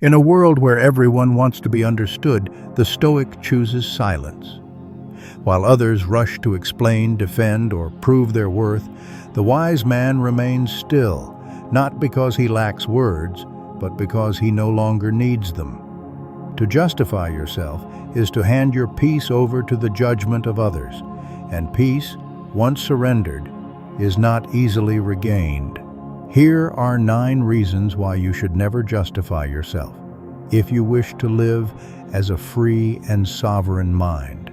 In a world where everyone wants to be understood, the Stoic chooses silence. While others rush to explain, defend, or prove their worth, the wise man remains still, not because he lacks words, but because he no longer needs them. To justify yourself is to hand your peace over to the judgment of others, and peace, once surrendered, is not easily regained. Here are 9 reasons why you should never justify yourself, if you wish to live as a free and sovereign mind.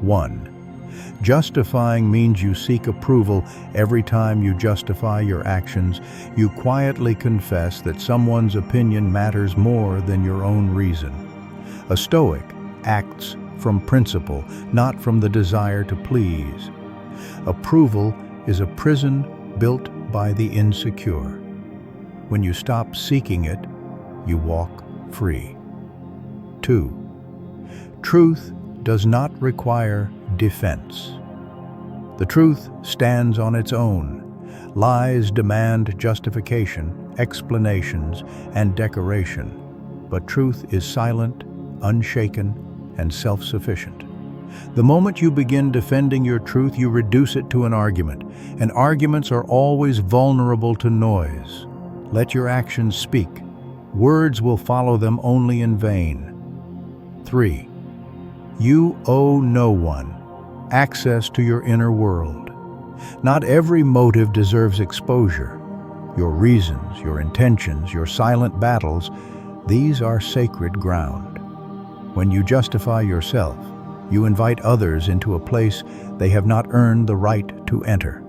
1. Justifying means you seek approval. Every time you justify your actions, you quietly confess that someone's opinion matters more than your own reason. A Stoic acts from principle, not from the desire to please. Approval is a prison built by the insecure. When you stop seeking it, you walk free. 2. Truth does not require defense. The truth stands on its own. Lies demand justification, explanations, and decoration. But truth is silent, unshaken, and self-sufficient. The moment you begin defending your truth, you reduce it to an argument, and arguments are always vulnerable to noise. Let your actions speak. Words will follow them only in vain. 3. You owe no one access to your inner world. Not every motive deserves exposure. Your reasons, your intentions, your silent battles, these are sacred ground. When you justify yourself, you invite others into a place they have not earned the right to enter.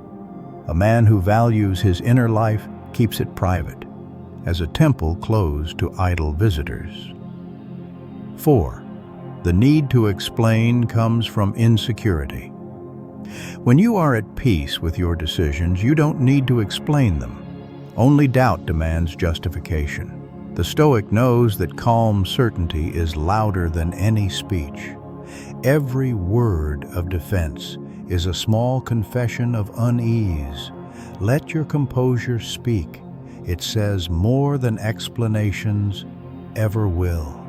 A man who values his inner life keeps it private, as a temple closed to idle visitors. 4. The need to explain comes from insecurity. When you are at peace with your decisions, you don't need to explain them. Only doubt demands justification. The Stoic knows that calm certainty is louder than any speech. Every word of defense is a small confession of unease. Let your composure speak. It says more than explanations ever will.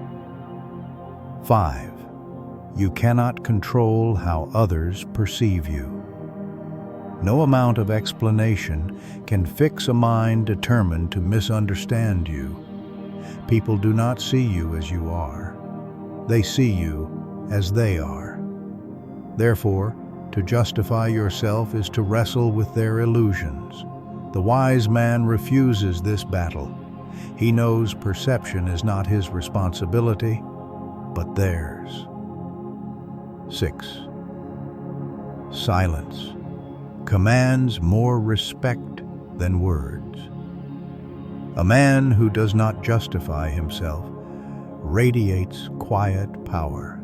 5. You cannot control how others perceive you. No amount of explanation can fix a mind determined to misunderstand you. People do not see you as you are. They see you as they are. Therefore, to justify yourself is to wrestle with their illusions. The wise man refuses this battle. He knows perception is not his responsibility, but theirs. 6. Silence commands more respect than words. A man who does not justify himself radiates quiet power.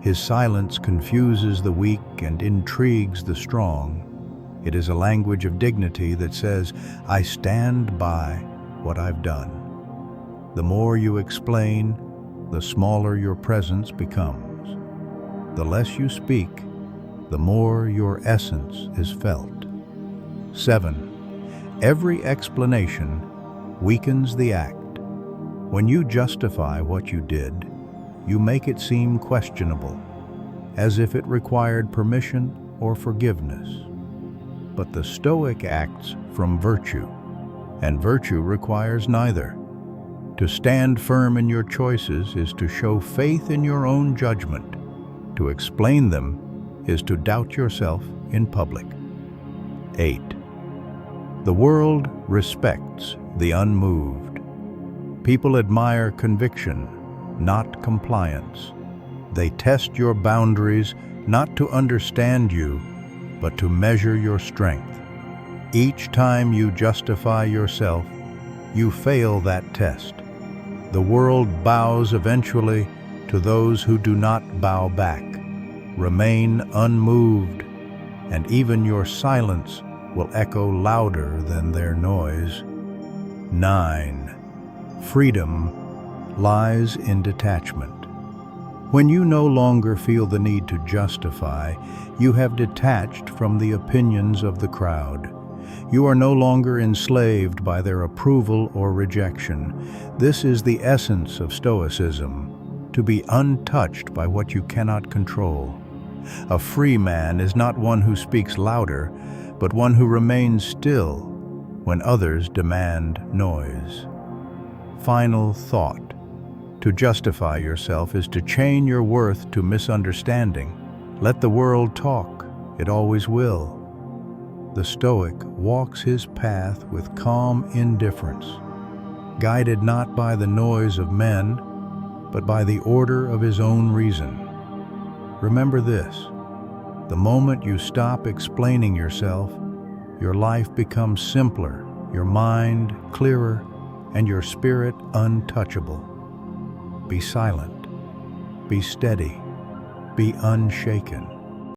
His silence confuses the weak and intrigues the strong. It is a language of dignity that says, I stand by what I've done. The more you explain, the smaller your presence becomes. The less you speak, the more your essence is felt. 7. Every explanation weakens the act. When you justify what you did, you make it seem questionable, as if it required permission or forgiveness. But the Stoic acts from virtue, and virtue requires neither. To stand firm in your choices is to show faith in your own judgment. To explain them is to doubt yourself in public. 8. The world respects the unmoved. People admire conviction, not compliance. They test your boundaries not to understand you, but to measure your strength. Each time you justify yourself, you fail that test. The world bows eventually to those who do not bow back. Remain unmoved, and even your silence will echo louder than their noise. 9. Freedom lies in detachment. When you no longer feel the need to justify, you have detached from the opinions of the crowd. You are no longer enslaved by their approval or rejection. This is the essence of Stoicism, to be untouched by what you cannot control. A free man is not one who speaks louder, but one who remains still when others demand noise. Final thought. To justify yourself is to chain your worth to misunderstanding. Let the world talk, it always will. The Stoic walks his path with calm indifference, guided not by the noise of men, but by the order of his own reason. Remember this: the moment you stop explaining yourself, your life becomes simpler, your mind clearer, and your spirit untouchable. Be silent, be steady, be unshaken.